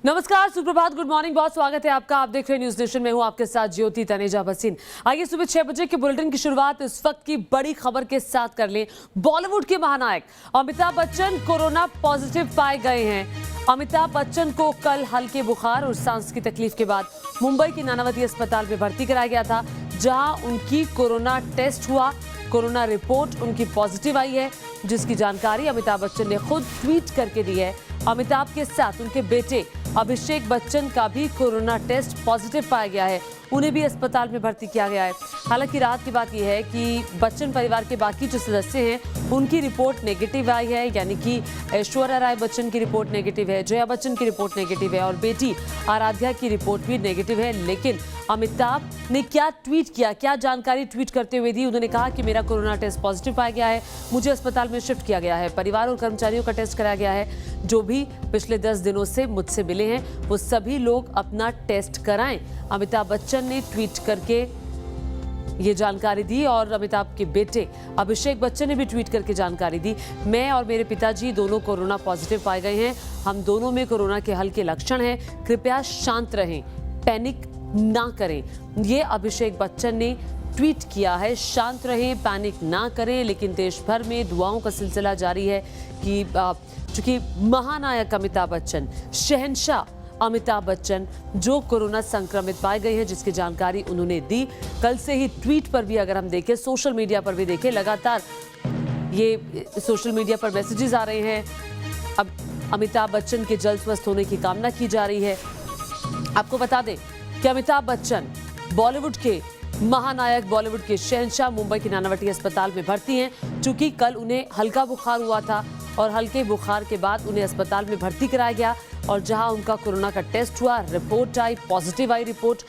नमस्कार, सुप्रभात, good morning, बहुत स्वागत है आपका। आप देख रहे हैं न्यूज नेशन में, हूं आपके साथ ज्योति तनेजा भसीन। आइए सुबह 6 बजे के बुलेटिन की शुरुआत इस वक्त की बड़ी खबर के साथ कर लें। बॉलीवुड के महानायक अमिताभ बच्चन कोरोना पॉजिटिव पाए गए हैं। अमिताभ बच्चन को कल हल्के बुखार और सांस की तकलीफ के बाद मुंबई के नानावती अस्पताल में भर्ती कराया गया था, जहां उनकी कोरोना टेस्ट हुआ। कोरोना रिपोर्ट उनकी पॉजिटिव आई है, जिसकी जानकारी अमिताभ बच्चन ने खुद ट्वीट करके दी है। अमिताभ के साथ उनके बेटे अभिषेक बच्चन का भी कोरोना टेस्ट पॉजिटिव पाया गया है, उन्हें भी अस्पताल में भर्ती किया गया है। हालांकि राहत की बात यह है कि बच्चन परिवार के बाकी जो सदस्य हैं उनकी रिपोर्ट नेगेटिव आई है, यानी कि ऐश्वर्या राय बच्चन की रिपोर्ट नेगेटिव है, जया बच्चन की रिपोर्ट नेगेटिव है और बेटी आराध्या की रिपोर्ट भी नेगेटिव है। लेकिन अमिताभ ने क्या ट्वीट किया, क्या जानकारी ट्वीट करते हुए दी? उन्होंने कहा कि मेरा कोरोना टेस्ट पॉजिटिव पाया गया है, मुझे अस्पताल में शिफ्ट किया गया है, परिवार और कर्मचारियों का टेस्ट कराया गया है। जो भी पिछले 10 दिनों से मुझसे मिले हैं वो सभी लोग अपना टेस्ट कराएं। अमिताभ बच्चन ने ट्वीट करके ये जानकारी दी और अमिताभ के बेटे अभिषेक बच्चन ने भी ट्वीट करके जानकारी दी। मैं और मेरे पिताजी दोनों कोरोना पॉजिटिव पाए गए हैं। हम दोनों में कोरोना के हल्के लक्षण हैं। कृपया शांत रहें, पैनिक ना करें। ये अभिषेक बच्चन ने ट्वीट किया है। शांत रहें, पैनिक ना करें। लेकिन देश भर में दुआओं का सिलसिला जारी है कि चूंकि महानायक अमिताभ बच्चन, शहंशाह अमिताभ बच्चन जो कोरोना संक्रमित पाए गए हैं, जिसकी जानकारी उन्होंने दी। कल से ही ट्वीट पर भी अगर हम देखें, सोशल मीडिया पर भी देखें, लगातार ये सोशल मीडिया पर मैसेजेस आ रहे हैं। अब अमिताभ बच्चन के जल्द स्वस्थ होने की कामना की जा रही है। आपको बता दें कि अमिताभ बच्चन बॉलीवुड के महानायक, बॉलीवुड के शहंशाह मुंबई के नानावटी अस्पताल में भर्ती हैं। चूंकि कल उन्हें हल्का बुखार हुआ था और हल्के बुखार के बाद उन्हें अस्पताल में भर्ती कराया गया और जहां उनका कोरोना का टेस्ट हुआ, रिपोर्ट आई, पॉजिटिव आई रिपोर्ट।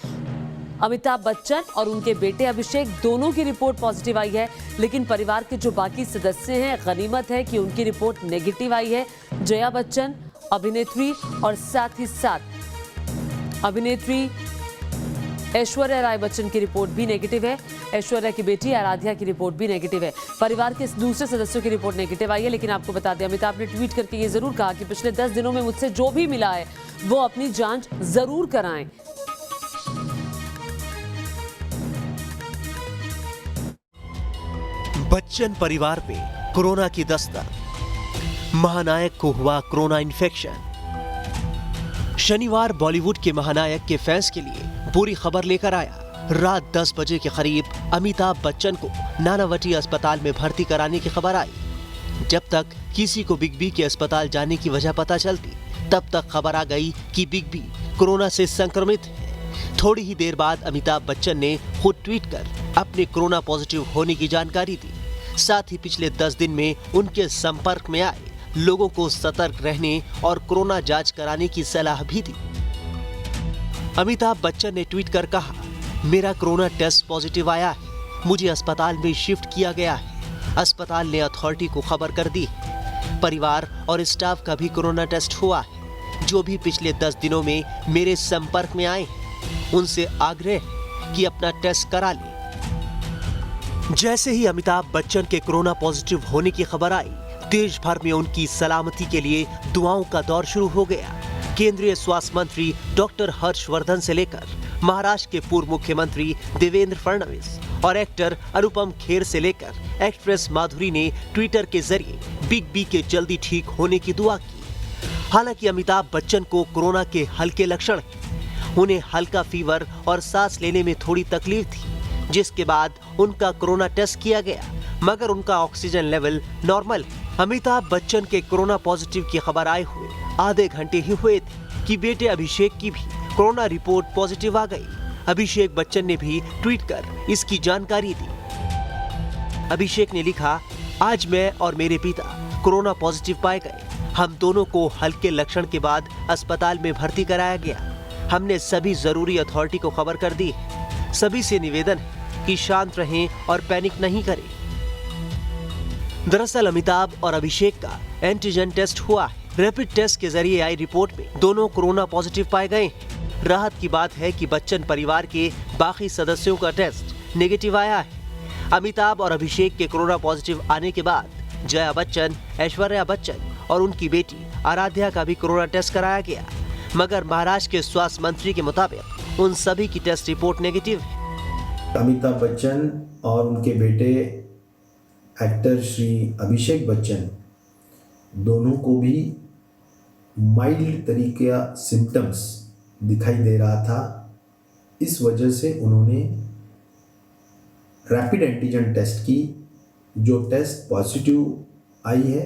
अमिताभ बच्चन और उनके बेटे अभिषेक दोनों की रिपोर्ट पॉजिटिव आई है। लेकिन परिवार के जो बाकी सदस्य हैं, गनीमत है कि उनकी रिपोर्ट नेगेटिव आई है। जया बच्चन अभिनेत्री और साथ ही साथ अभिनेत्री ऐश्वर्या राय बच्चन की रिपोर्ट भी नेगेटिव है। ऐश्वर्या की बेटी आराध्या की रिपोर्ट भी नेगेटिव है। परिवार के दूसरे सदस्यों की रिपोर्ट नेगेटिव आई है। लेकिन आपको बता दें, अमिताभ ने ट्वीट करके ये जरूर कहा कि पिछले 10 दिनों में मुझसे जो भी मिला है वो अपनी जांच जरूर कराएं। बच्चन परिवार पे कोरोना की दस्तक, महानायक को हुआ कोरोना इन्फेक्शन। शनिवार बॉलीवुड के महानायक के फैंस के लिए बुरी खबर लेकर आया। रात 10 बजे के करीब अमिताभ बच्चन को नानावटी अस्पताल में भर्ती कराने की खबर आई। जब तक किसी को बिग बी के अस्पताल जाने की वजह पता चलती, तब तक खबर आ गई कि बिग बी कोरोना से संक्रमित है। थोड़ी ही देर बाद अमिताभ बच्चन ने खुद ट्वीट कर अपने कोरोना पॉजिटिव होने की जानकारी दी। साथ ही पिछले 10 दिन में उनके संपर्क में आए लोगों को सतर्क रहने और कोरोना जांच कराने की सलाह भी दी। अमिताभ बच्चन ने ट्वीट कर कहा, मेरा कोरोना टेस्ट पॉजिटिव आया है, मुझे अस्पताल में शिफ्ट किया गया है। अस्पताल ने अथॉरिटी को खबर कर दी है। परिवार और स्टाफ का भी कोरोना टेस्ट हुआ है। जो भी पिछले 10 दिनों में मेरे संपर्क में आए हैं, उनसे आग्रह है कि अपना टेस्ट करा लें। जैसे ही अमिताभ बच्चन के कोरोना पॉजिटिव होने की खबर आई, देश भर में उनकी सलामती के लिए दुआओं का दौर शुरू हो गया। केंद्रीय स्वास्थ्य मंत्री डॉक्टर हर्षवर्धन से लेकर महाराष्ट्र के पूर्व मुख्यमंत्री देवेंद्र फडणवीस और एक्टर अनुपम खेर से लेकर एक्ट्रेस माधुरी ने ट्विटर के जरिए बिग बी के जल्दी ठीक होने की दुआ की। हालांकि अमिताभ बच्चन को कोरोना के हल्के लक्षण हैं। उन्हें हल्का फीवर और सांस लेने में थोड़ी तकलीफ थी, जिसके बाद उनका कोरोना टेस्ट किया गया, मगर उनका ऑक्सीजन लेवल नॉर्मल है। अमिताभ बच्चन के कोरोना पॉजिटिव की खबर आए हुए आधे घंटे ही हुए थे कि बेटे अभिषेक की भी कोरोना रिपोर्ट पॉजिटिव आ गई। अभिषेक बच्चन ने भी ट्वीट कर इसकी जानकारी दी। अभिषेक ने लिखा, आज मैं और मेरे पिता कोरोना पॉजिटिव पाए गए। हम दोनों को हल्के लक्षण के बाद अस्पताल में भर्ती कराया गया। हमने सभी जरूरी अथॉरिटी को खबर कर दी है। सभी से निवेदन है कि शांत रहें और पैनिक नहीं करें। दरअसल अमिताभ और अभिषेक का एंटीजन टेस्ट हुआ है। रैपिड टेस्ट के जरिए आई रिपोर्ट में दोनों कोरोना पॉजिटिव पाए गए। राहत की बात है कि बच्चन परिवार के बाकी सदस्यों का टेस्ट नेगेटिव आया है। अमिताभ और अभिषेक के कोरोना पॉजिटिव आने के बाद जया बच्चन, ऐश्वर्या बच्चन और उनकी बेटी आराध्या का भी कोरोना टेस्ट कराया गया। मगर महाराष्ट्र के स्वास्थ्य मंत्री के मुताबिक उन सभी की टेस्ट रिपोर्ट नेगेटिव है। अमिताभ बच्चन और उनके बेटे एक्टर श्री अभिषेक बच्चन दोनों को भी माइल्ड तरीके का सिम्टम्स दिखाई दे रहा था। इस वजह से उन्होंने रैपिड एंटीजन टेस्ट की, जो टेस्ट पॉजिटिव आई है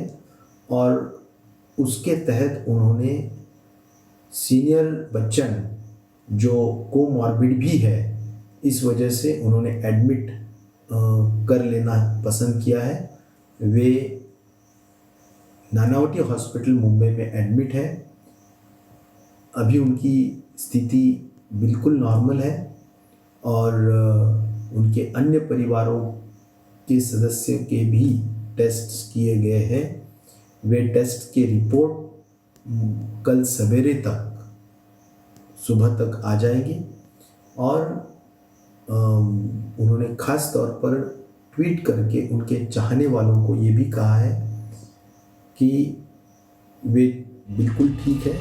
और उसके तहत उन्होंने सीनियर बच्चन जो कोमॉर्बिड भी है, इस वजह से उन्होंने एडमिट कर लेना पसंद किया है। वे नानावटी हॉस्पिटल मुंबई में एडमिट है। अभी उनकी स्थिति बिल्कुल नॉर्मल है और उनके अन्य परिवारों के सदस्य के भी टेस्ट किए गए हैं। वे टेस्ट की रिपोर्ट कल सवेरे तक, सुबह तक आ जाएगी और उन्होंने ख़ास तौर पर ट्वीट करके उनके चाहने वालों को ये भी कहा है कि वे बिल्कुल ठीक है।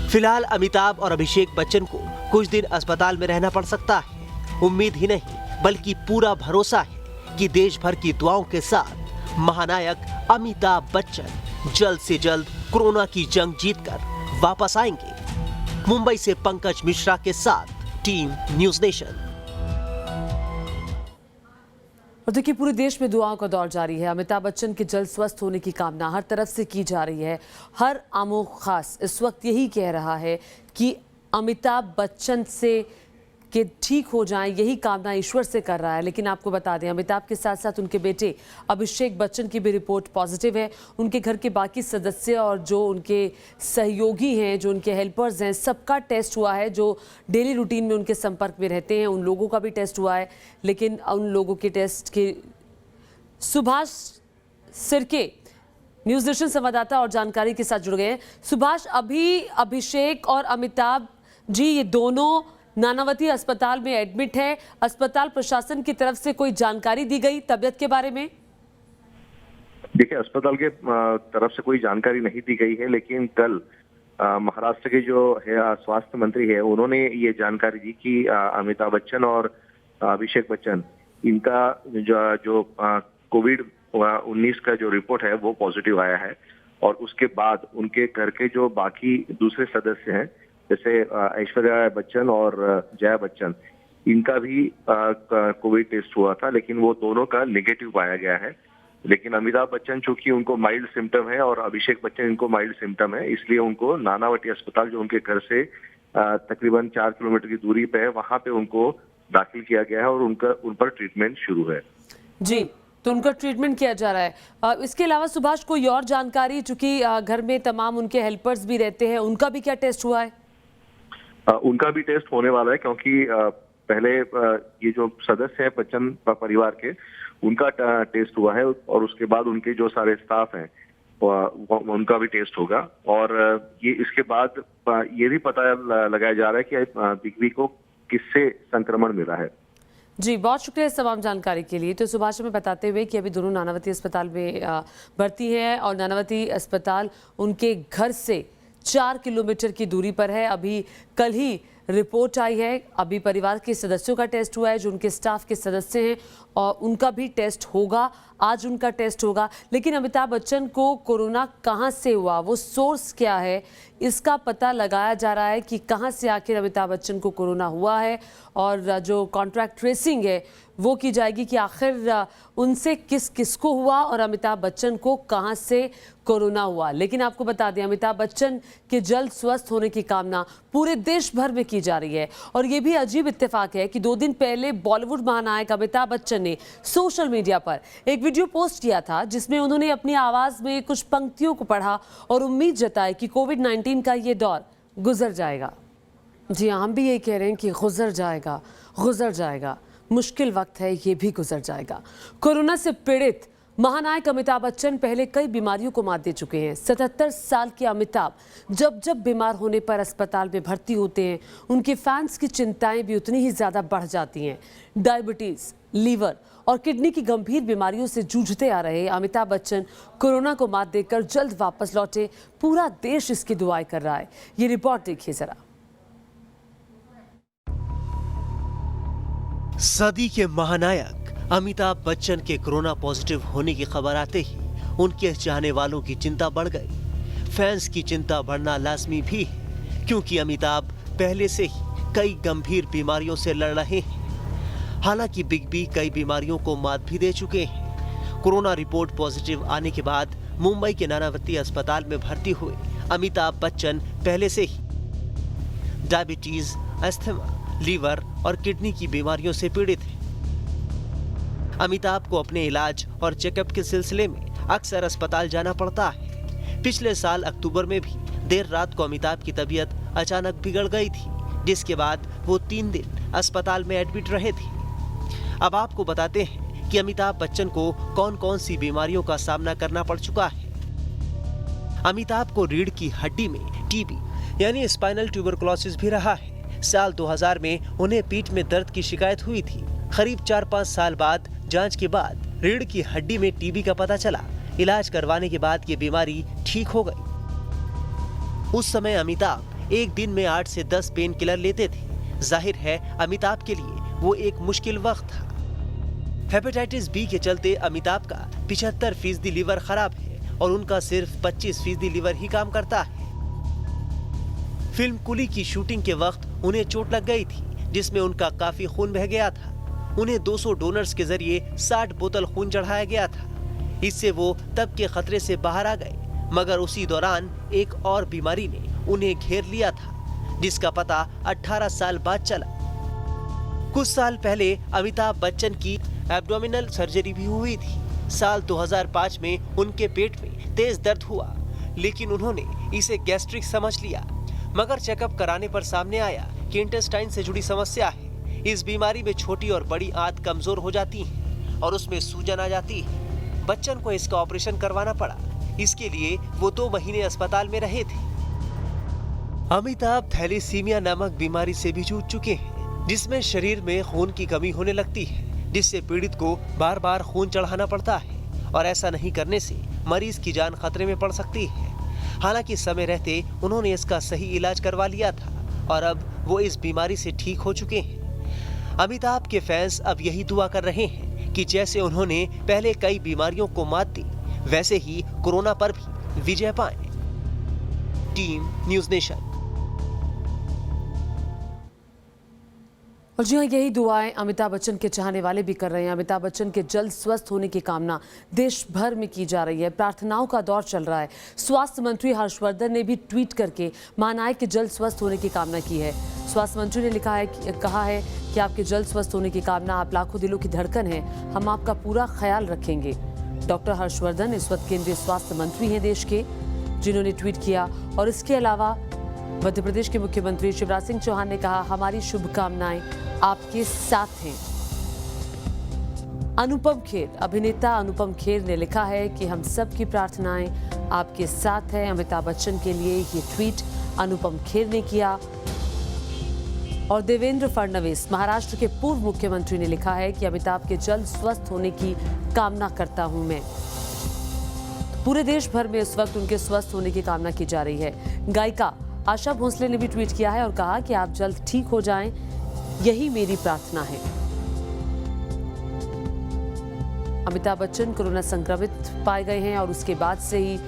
फिलहाल अमिताभ और अभिषेक बच्चन को कुछ दिन अस्पताल में रहना पड़ सकता है। उम्मीद ही नहीं बल्कि पूरा भरोसा है कि देश भर की दुआओं के साथ महानायक अमिताभ बच्चन जल्द से जल्द कोरोना की जंग जीतकर वापस आएंगे। मुंबई से पंकज मिश्रा के साथ टीम न्यूज़ नेशन। और देखिए, पूरे देश में दुआओं का दौर जारी है। अमिताभ बच्चन के जल्द स्वस्थ होने की कामना हर तरफ से की जा रही है। हर आमो खास इस वक्त यही कह रहा है कि अमिताभ बच्चन से कि ठीक हो जाएं, यही कामना ईश्वर से कर रहा है। लेकिन आपको बता दें, अमिताभ के साथ साथ उनके बेटे अभिषेक बच्चन की भी रिपोर्ट पॉजिटिव है। उनके घर के बाकी सदस्य और जो उनके सहयोगी हैं, जो उनके हेल्पर्स हैं, सबका टेस्ट हुआ है। जो डेली रूटीन में उनके संपर्क में रहते हैं, उन लोगों का भी टेस्ट हुआ है। लेकिन उन लोगों के टेस्ट के सुभाष सिरके न्यूज़ नेशन संवाददाता और जानकारी के साथ जुड़ गए हैं। सुभाष, अभी अभिषेक और अमिताभ जी ये दोनों नानावती अस्पताल में एडमिट है। अस्पताल प्रशासन की तरफ से कोई जानकारी दी गई तबीयत के बारे में? देखिए, अस्पताल के तरफ से कोई जानकारी नहीं दी गई है, लेकिन कल महाराष्ट्र के जो है स्वास्थ्य मंत्री है, उन्होंने ये जानकारी दी कि अमिताभ बच्चन और अभिषेक बच्चन इनका जो कोविड-19 का जो रिपोर्ट है वो पॉजिटिव आया है। और उसके बाद उनके घर के जो बाकी दूसरे सदस्य हैं, जैसे ऐश्वर्या बच्चन और जया बच्चन, इनका भी कोविड टेस्ट हुआ था, लेकिन वो दोनों का नेगेटिव पाया गया है। लेकिन अमिताभ बच्चन चूंकि उनको माइल्ड सिम्टम है और अभिषेक बच्चन इनको माइल्ड सिम्टम है, इसलिए उनको नानावटी अस्पताल जो उनके घर से तकरीबन 4 किलोमीटर की दूरी पे है, वहां पे उनको दाखिल किया गया है और उन पर ट्रीटमेंट शुरू है। जी, तो उनका ट्रीटमेंट किया जा रहा है। इसके अलावा सुभाष, कोई और जानकारी, चूंकि घर में तमाम उनके हेल्पर्स भी रहते हैं, उनका भी क्या टेस्ट हुआ है? उनका भी टेस्ट होने वाला है, क्योंकि पहले ये जो सदस्य हैं बच्चन परिवार के, उनका टेस्ट हुआ है और उसके बाद उनके जो सारे स्टाफ हैं उनका भी टेस्ट होगा। और ये इसके बाद ये भी पता लगाया जा रहा है कि बिग बी को किससे संक्रमण मिला है। जी, बहुत शुक्रिया इस तमाम जानकारी के लिए। तो सुभाष हमें बताते हुए कि अभी दोनों नानावती अस्पताल में भर्ती हैं और नानावती अस्पताल उनके घर से 4 किलोमीटर की दूरी पर है। अभी कल ही रिपोर्ट आई है। अभी परिवार के सदस्यों का टेस्ट हुआ है, जो उनके स्टाफ के सदस्य हैं, और उनका भी टेस्ट होगा। आज उनका टेस्ट होगा। लेकिन अमिताभ बच्चन को कोरोना कहां से हुआ, वो सोर्स क्या है, इसका पता लगाया जा रहा है कि कहां से आखिर अमिताभ बच्चन को कोरोना हुआ है। और जो कॉन्ट्रैक्ट ट्रेसिंग है वो की जाएगी कि आखिर उनसे किस को हुआ और अमिताभ बच्चन को कहां से कोरोना हुआ। लेकिन आपको बता दें, अमिताभ बच्चन के जल्द स्वस्थ होने की कामना पूरे देश भर में की जा रही है। और ये भी अजीब इत्तेफाक है कि 2 दिन पहले बॉलीवुड महानायक अमिताभ बच्चन ने सोशल मीडिया पर एक वीडियो पोस्ट किया था, जिसमें उन्होंने अपनी आवाज में कुछ पंक्तियों को पढ़ा और उम्मीद जताई कि कोविड-19 का ये दौर गुजर जाएगा। जी, हम भी यही कह रहे हैं कि गुजर जाएगा। मुश्किल वक्त है, ये भी गुजर जाएगा। कोरोना से पीड़ित महानायक अमिताभ बच्चन पहले कई बीमारियों को मात दे चुके हैं। 77 साल के अमिताभ जब बीमार होने पर अस्पताल में भर्ती होते हैं, उनके फैंस की चिंताएं भी उतनी ही ज़्यादा बढ़ जाती हैं। डायबिटीज़, लीवर और किडनी की गंभीर बीमारियों से जूझते आ रहे अमिताभ बच्चन कोरोना को मात देकर जल्द वापस लौटे। पूरा देश इसकी दुआएं कर रहा है। ये रिपोर्ट देखिए जरा। सदी के महानायक अमिताभ बच्चन के कोरोना पॉजिटिव होने की खबर आते ही उनके चाहने वालों की चिंता बढ़ गई। फैंस की चिंता बढ़ना लाजमी भी है, क्योंकि अमिताभ पहले से ही कई गंभीर बीमारियों से लड़ रहे हैं। हालांकि बिग बी कई बीमारियों को मात भी दे चुके हैं। कोरोना रिपोर्ट पॉजिटिव आने के बाद मुंबई के नानावती अस्पताल में भर्ती हुए अमिताभ बच्चन पहले से ही डायबिटीज, अस्थमा, लीवर और किडनी की बीमारियों से पीड़ित हैं। अमिताभ को अपने इलाज और चेकअप के सिलसिले में अक्सर अस्पताल जाना पड़ता है। पिछले साल अक्टूबर में भी देर रात को अमिताभ की तबीयत अचानक बिगड़ गई थी, जिसके बाद वो 3 दिन अस्पताल में एडमिट रहे थे। अब आपको बताते हैं कि अमिताभ बच्चन को कौन कौन सी बीमारियों का सामना करना पड़ चुका है। अमिताभ को रीढ़ की हड्डी में टीबी यानी स्पाइनल ट्यूबरकुलोसिस भी रहा है। साल 2000 में उन्हें पीठ में दर्द की शिकायत हुई थी। करीब 4-5 साल बाद जांच के बाद रीढ़ की हड्डी में टीबी का पता चला। इलाज करवाने के बाद ये बीमारी ठीक हो गई। उस समय अमिताभ एक दिन में 8 से 10 पेन किलर लेते थे। जाहिर है अमिताभ के लिए वो एक मुश्किल वक्त था। हेपेटाइटिस बी के चलते अमिताभ का 75% लीवर खराब है और उनका सिर्फ 25% लीवर ही काम करता है। फिल्म कुली की शूटिंग के वक्त उन्हें चोट लग गई थी, जिसमें उनका काफी खून बह गया था। उन्हें 200 डोनर्स के जरिए 60 बोतल खून चढ़ाया गया था। इससे वो तब के खतरे से बाहर आ गए, मगर उसी दौरान एक और बीमारी ने उन्हें घेर लिया था, जिसका पता 18 साल बाद चला। कुछ साल पहले अमिताभ बच्चन की एब्डोमिनल सर्जरी भी हुई थी। साल 2005 में उनके पेट में तेज दर्द हुआ, लेकिन उन्होंने इसे गैस्ट्रिक समझ लिया। मगर चेकअप कराने पर सामने आया कि इंटेस्टाइन से जुड़ी समस्या है। इस बीमारी में छोटी और बड़ी आंत कमजोर हो जाती हैं और उसमें सूजन आ जाती है। बच्चन को इसका ऑपरेशन करवाना पड़ा। इसके लिए वो 2 महीने अस्पताल में रहे थे। अमिताभ थैलेसीमिया नामक बीमारी से भी जूझ चुके हैं, जिसमें शरीर में खून की कमी होने लगती है, जिससे पीड़ित को बार बार खून चढ़ाना पड़ता है और ऐसा नहीं करने से मरीज की जान खतरे में पड़ सकती है। हालांकि समय रहते उन्होंने इसका सही इलाज करवा लिया था और अब वो इस बीमारी से ठीक हो चुके हैं। अमिताभ के फैंस अब यही दुआ कर रहे हैं कि जैसे उन्होंने पहले कई बीमारियों को मात दी, वैसे ही कोरोना पर भी विजय पाएं। Team news nation. और जी हाँ, यही दुआएं अमिताभ बच्चन के चाहने वाले भी कर रहे हैं। अमिताभ बच्चन के जल्द स्वस्थ होने की कामना देश भर में की जा रही है। प्रार्थनाओं का दौर चल रहा है। स्वास्थ्य मंत्री हर्षवर्धन ने भी ट्वीट करके महानायक के जल्द स्वस्थ होने की कामना की है। स्वास्थ्य मंत्री ने कहा है कि आपके जल्द स्वस्थ होने की कामना, आप लाखों दिलों की धड़कन है, हम आपका पूरा ख्याल रखेंगे। डॉक्टर हर्षवर्धन इस वक्त केंद्रीय स्वास्थ्य मंत्री हैं देश के, जिन्होंने ट्वीट किया। और इसके अलावा मध्य प्रदेश के मुख्यमंत्री शिवराज सिंह चौहान ने कहा, हमारी शुभकामनाएं आपके साथ हैं। अनुपम खेर, अभिनेता अनुपम खेर ने लिखा है कि हम सब की प्रार्थनाएं आपके साथ हैं। अमिताभ बच्चन के लिए ये ट्वीट अनुपम खेर ने किया। और देवेंद्र फडणवीस, महाराष्ट्र के पूर्व मुख्यमंत्री, ने लिखा है कि अमिताभ के जल्द स्वस्थ होने की कामना करता हूं मैं। पूरे देश भर में इस वक्त उनके स्वस्थ होने की कामना की जा रही है। गायिका आशा भोसले ने भी ट्वीट किया है और कहा कि आप जल्द ठीक हो जाएं, यही मेरी प्रार्थना है। अमिताभ बच्चन कोरोना संक्रमित पाए गए हैं और उसके बाद से ही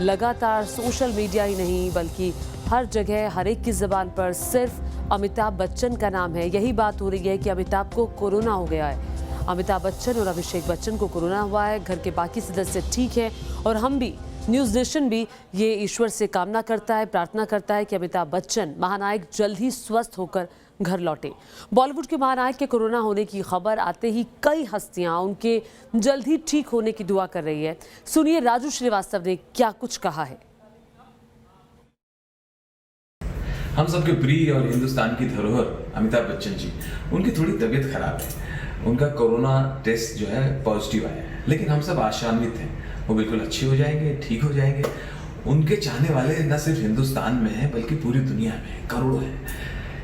लगातार सोशल मीडिया ही नहीं बल्कि हर जगह, हर एक की जुबान पर सिर्फ अमिताभ बच्चन का नाम है। यही बात हो रही है कि अमिताभ को कोरोना हो गया है। अमिताभ बच्चन और अभिषेक बच्चन को कोरोना हुआ है। घर के बाकी सदस्य ठीक है और हम भी, न्यूज़ नेशन भी ये ईश्वर से कामना करता है, प्रार्थना करता है कि अमिताभ बच्चन महानायक जल्द ही स्वस्थ होकर घर लौटे। बॉलीवुड के महानायक के कोरोना होने की खबर आते ही कई हस्तियां उनके जल्द ही ठीक होने की दुआ कर रही है। सुनिए राजू श्रीवास्तव ने क्या कुछ कहा है। हम सबके प्रिय और हिंदुस्तान की धरोहर अमिताभ बच्चन जी, उनकी थोड़ी तबीयत खराब है। उनका कोरोना टेस्ट जो है पॉजिटिव आया है, लेकिन हम सब आशान्वित हैं, वो बिल्कुल अच्छे हो जाएंगे, ठीक हो जाएंगे। उनके चाहने वाले न सिर्फ हिंदुस्तान में हैं बल्कि पूरी दुनिया में करोड़ों हैं।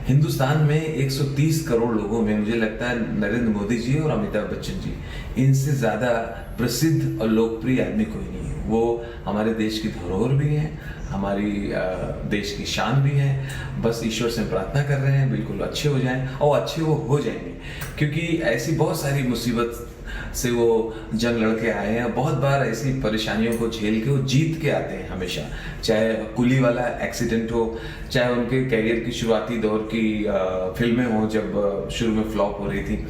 हिंदुस्तान में 130 करोड़ लोगों में मुझे लगता है नरेंद्र मोदी जी और अमिताभ बच्चन जी, इनसे ज़्यादा प्रसिद्ध और लोकप्रिय आदमी कोई नहीं है। वो हमारे देश की धरोहर भी हैं, हमारी देश की शान भी हैं। बस ईश्वर से प्रार्थना कर रहे हैं बिल्कुल अच्छे हो जाएं, और अच्छे वो हो जाएंगे, क्योंकि ऐसी बहुत सारी मुसीबत से वो जंग लड़के आए हैं। बहुत बार ऐसी परेशानियों को झेल के वो जीत के आते हैं हमेशा, चाहे कुली वाला एक्सीडेंट हो, चाहे उनके करियर की शुरुआती दौर की फिल्में हो जब शुरू में फ्लॉप हो रही थी,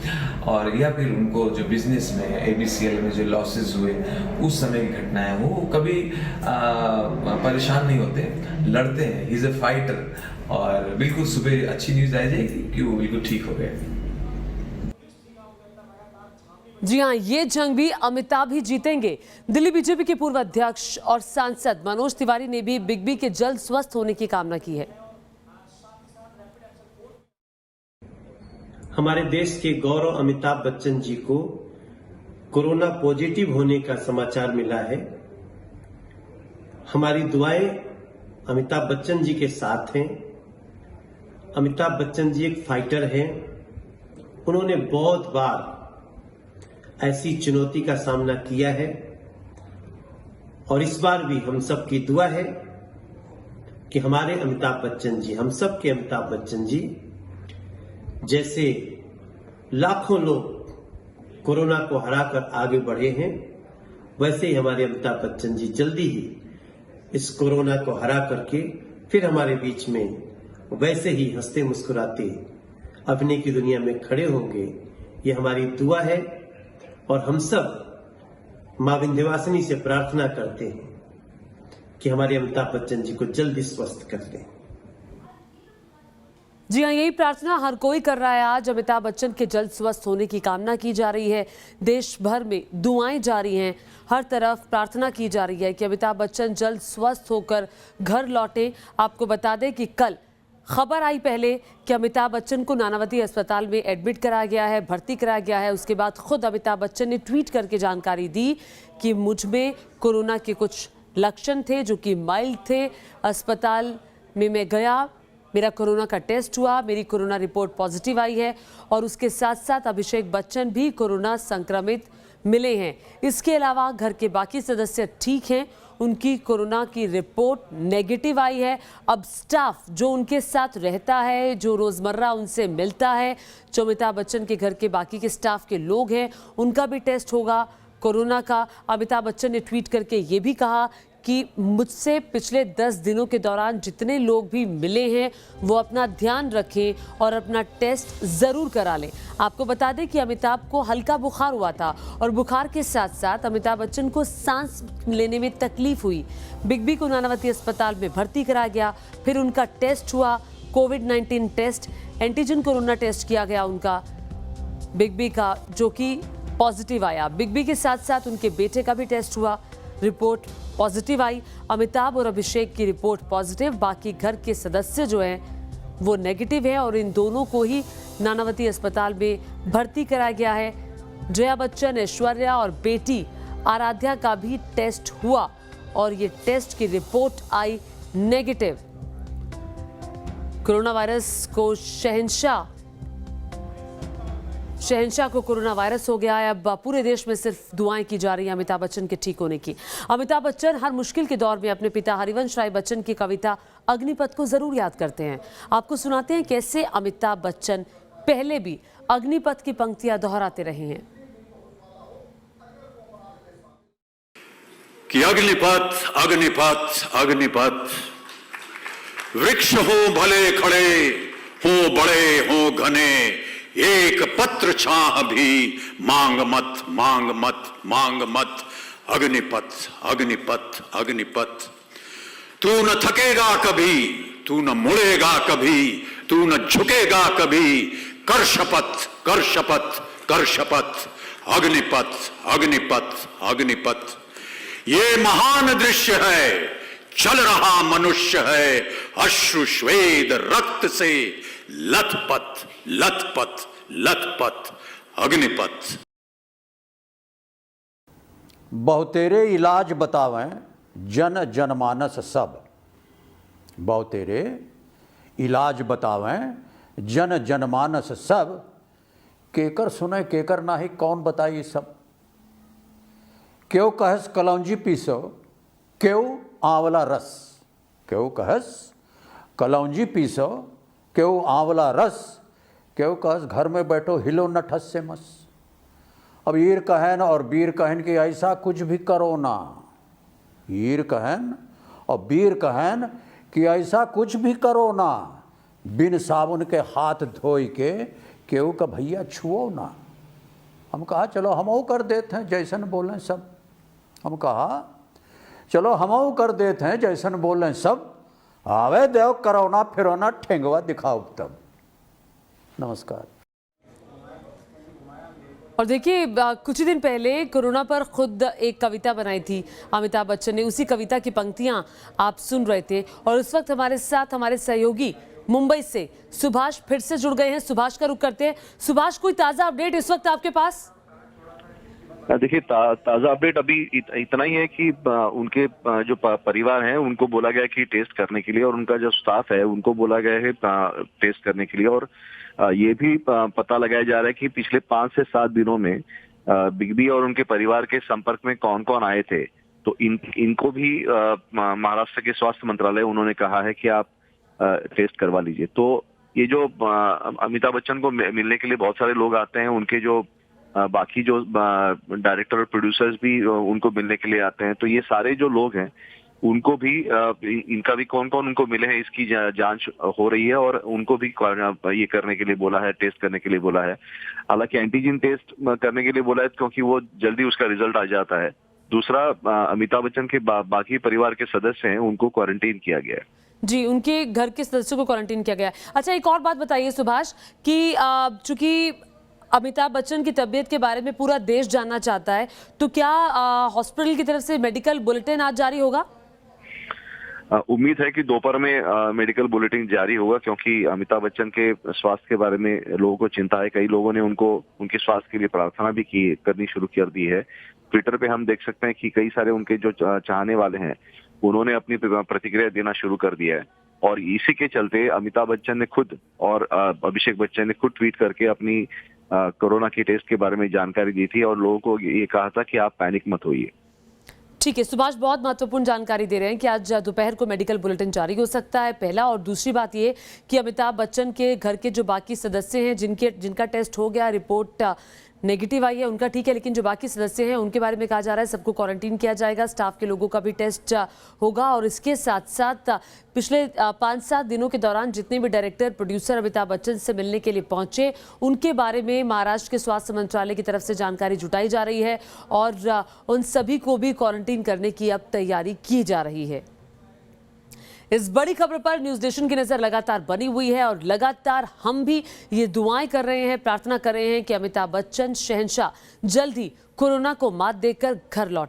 और या फिर उनको जो बिजनेस में ABCL में जो लॉसेस हुए उस समय की घटनाएं, वो कभी परेशान नहीं होते, लड़ते हैं। He is a fighter. और बिल्कुल सुबह अच्छी न्यूज़ आ जाएगी कि वो बिल्कुल ठीक हो गए। जी हां, ये जंग भी अमिताभ ही जीतेंगे। दिल्ली बीजेपी के पूर्व अध्यक्ष और सांसद मनोज तिवारी ने भी बिग बी के जल्द स्वस्थ होने की कामना की है। हमारे देश के गौरव अमिताभ बच्चन जी को कोरोना पॉजिटिव होने का समाचार मिला है। हमारी दुआएं अमिताभ बच्चन जी के साथ हैं। अमिताभ बच्चन जी एक फाइटर हैं। उन्होंने बहुत बार ऐसी चुनौती का सामना किया है, और इस बार भी हम सब की दुआ है कि हमारे अमिताभ बच्चन जी, हम सब के अमिताभ बच्चन जी जैसे लाखों लोग कोरोना को हराकर आगे बढ़े हैं, वैसे ही हमारे अमिताभ बच्चन जी जल्दी ही इस कोरोना को हरा करके फिर हमारे बीच में वैसे ही हंसते मुस्कुराते अभिनय की दुनिया में खड़े होंगे। ये हमारी दुआ है, और हम सब मां विंध्यवासिनी से प्रार्थना करते हैं कि हमारे अमिताभ बच्चन जी को जल्दी स्वस्थ कर दें। जी हां, यही प्रार्थना हर कोई कर रहा है। आज अमिताभ बच्चन के जल्द स्वस्थ होने की कामना की जा रही है। देश भर में दुआएं जारी हैं, हर तरफ प्रार्थना की जा रही है कि अमिताभ बच्चन जल्द स्वस्थ होकर घर लौटे। आपको बता दें कि कल खबर आई पहले कि अमिताभ बच्चन को नानावती अस्पताल में एडमिट कराया गया है, भर्ती कराया गया है। उसके बाद खुद अमिताभ बच्चन ने ट्वीट करके जानकारी दी कि मुझ में कोरोना के कुछ लक्षण थे जो कि माइल्ड थे। अस्पताल में मैं गया, मेरा कोरोना का टेस्ट हुआ, मेरी कोरोना रिपोर्ट पॉजिटिव आई है, और उसके साथ साथ अभिषेक बच्चन भी कोरोना संक्रमित मिले हैं। इसके अलावा घर के बाकी सदस्य ठीक हैं, उनकी कोरोना की रिपोर्ट नेगेटिव आई है। अब स्टाफ जो उनके साथ रहता है, जो रोज़मर्रा उनसे मिलता है, जो अमिताभ बच्चन के घर के बाकी के स्टाफ के लोग हैं, उनका भी टेस्ट होगा कोरोना का। अमिताभ बच्चन ने ट्वीट करके ये भी कहा कि मुझसे पिछले 10 दिनों के दौरान जितने लोग भी मिले हैं वो अपना ध्यान रखें और अपना टेस्ट ज़रूर करा लें। आपको बता दें कि अमिताभ को हल्का बुखार हुआ था, और बुखार के साथ साथ अमिताभ बच्चन को सांस लेने में तकलीफ हुई। बिग बी को नानावती अस्पताल में भर्ती कराया गया, फिर उनका टेस्ट हुआ, कोविड-19 टेस्ट, एंटीजन कोरोना टेस्ट किया गया उनका बिग बी का, जो कि पॉजिटिव आया। बिग बी के साथ साथ उनके बेटे का भी टेस्ट हुआ, रिपोर्ट पॉजिटिव आई। अमिताभ और अभिषेक की रिपोर्ट पॉजिटिव, बाकी घर के सदस्य जो हैं वो नेगेटिव है, और इन दोनों को ही नानावती अस्पताल में भर्ती कराया गया है। जया बच्चन, ऐश्वर्या और बेटी आराध्या का भी टेस्ट हुआ, और ये टेस्ट की रिपोर्ट आई नेगेटिव। कोरोना वायरस को शहंशाह को कोरोना वायरस हो गया है। अब पूरे देश में सिर्फ दुआएं की जा रही हैं अमिताभ बच्चन के ठीक होने की। अमिताभ बच्चन हर मुश्किल के दौर में अपने पिता हरिवंश राय बच्चन की कविता अग्निपथ को जरूर याद करते हैं। आपको सुनाते हैं कैसे अमिताभ बच्चन पहले भी अग्निपथ की पंक्तियां दोहराते रहे हैं। कि अग्निपथ अग्निपथ अग्निपथ, वृक्ष हो भले खड़े हो बड़े हो घने, एक पत्र छाह भी मांग मत मांग मत मांग मत। अग्निपथ अग्निपथ अग्निपथ, तू न थकेगा कभी, तू न मुड़ेगा कभी, तू न झुकेगा कभी, कर शपथ कर शपथ कर शपथ। अग्निपथ अग्निपथ अग्निपथ, ये महान दृश्य है, चल रहा मनुष्य है, अश्रु श्वेद रक्त से लथपथ लथपथ लथपथ। अग्निपथ। बहुतेरे इलाज बतावें जन जनमानस सब, बहुतेरे इलाज बतावें जन जनमानस सब केकर सुने केकर नाही कौन बताई सब। क्यों कहस कलौंजी पीसो क्यों आंवला रस, क्यों कहस कलौंजी पीसो क्यों आंवला रस, क्यों कहस घर में बैठो हिलो न ठस से मस। अब ईर कहन और बीर कहन कि ऐसा कुछ भी करो ना, ईर कहन और बीर कहन कि ऐसा कुछ भी करो ना, बिन साबुन के हाथ धोई के केहू का भैया छुओ ना। हम कहा चलो हमऊ कर देते हैं जैसन बोलें सब, हम कहा चलो हमऊ कर देते हैं जैसन बोलें सब, आवे देव करो ना फिरो ना ठेंगवा दिखाओ तब। नमस्कार। और देखिए कुछ ही दिन पहले कोरोना पर खुद एक कविता बनाई थी अमिताभ बच्चन ने, उसी कविता की पंक्तियां आप सुन रहे थे। और उस वक्त हमारे साथ हमारे सहयोगी मुंबई से सुभाष फिर से जुड़ गए हैं। सुभाष का रुख करते हैं। सुभाष, कोई ताजा अपडेट इस वक्त आपके पास? देखिए ताजा अपडेट अभी इतना ही है कि उनके जो परिवार हैं उनको बोला गया कि टेस्ट करने के लिए, और उनका जो स्टाफ है उनको बोला गया है टेस्ट करने के लिए। और ये भी पता लगाया जा रहा है कि पिछले 5 से 7 दिनों में बिग बी और उनके परिवार के संपर्क में कौन कौन आए थे, तो इनको भी महाराष्ट्र के स्वास्थ्य मंत्रालय उन्होंने कहा है कि आप टेस्ट करवा लीजिए। तो ये जो अमिताभ बच्चन को मिलने के लिए बहुत सारे लोग आते हैं, उनके जो बाकी जो डायरेक्टर और प्रोड्यूसर्स भी उनको मिलने के लिए आते हैं, तो ये सारे जो लोग हैं उनको भी इनका भी कौन कौन उनको मिले हैं इसकी जांच हो रही है, और उनको भी ये करने के लिए बोला है, टेस्ट करने के लिए बोला है। हालांकि एंटीजन टेस्ट करने के लिए बोला है क्योंकि वो जल्दी उसका रिजल्ट आ जाता है। दूसरा, अमिताभ बच्चन के बाकी परिवार के सदस्य हैं उनको क्वारंटीन किया गया है। जी, उनके घर के सदस्यों को क्वारंटीन किया गया है। अच्छा, एक और बात बताइए सुभाष कि चूंकि अमिताभ बच्चन की तबीयत के बारे में पूरा देश जानना चाहता है, तो क्या हॉस्पिटल की तरफ से मेडिकल बुलेटिन आज जारी होगा? उम्मीद है कि दोपहर में मेडिकल बुलेटिन जारी होगा, क्योंकि अमिताभ बच्चन के स्वास्थ्य के बारे में लोगों को चिंता है। कई लोगों ने उनको उनके स्वास्थ्य के लिए प्रार्थना भी करनी शुरू कर दी है। ट्विटर पे हम देख सकते हैं कि कई सारे उनके जो चाहने वाले हैं उन्होंने अपनी प्रतिक्रिया देना शुरू कर दिया है। और इसी के चलते अमिताभ बच्चन ने खुद और अभिषेक बच्चन ने खुद ट्वीट करके अपनी कोरोना की टेस्ट के बारे में जानकारी दी थी और लोगों को ये कहा था कि आप पैनिक मत होइए। ठीक है सुभाष, बहुत महत्वपूर्ण जानकारी दे रहे हैं कि आज दोपहर को मेडिकल बुलेटिन जारी हो सकता है, पहला। और दूसरी बात ये कि अमिताभ बच्चन के घर के जो बाकी सदस्य हैं जिनका टेस्ट हो गया, रिपोर्ट नेगेटिव आई है, उनका ठीक है, लेकिन जो बाकी सदस्य हैं उनके बारे में कहा जा रहा है सबको क्वारंटीन किया जाएगा, स्टाफ के लोगों का भी टेस्ट होगा। और इसके साथ साथ पिछले 5-7 दिनों के दौरान जितने भी डायरेक्टर प्रोड्यूसर अमिताभ बच्चन से मिलने के लिए पहुंचे, उनके बारे में महाराष्ट्र के स्वास्थ्य मंत्रालय की तरफ से जानकारी जुटाई जा रही है और उन सभी को भी क्वारंटीन करने की अब तैयारी की जा रही है। इस बड़ी खबर पर न्यूज नेशन की नजर लगातार बनी हुई है और लगातार हम भी ये दुआएं कर रहे हैं, प्रार्थना कर रहे हैं कि अमिताभ बच्चन शहंशाह जल्द ही कोरोना को मात देकर घर लौट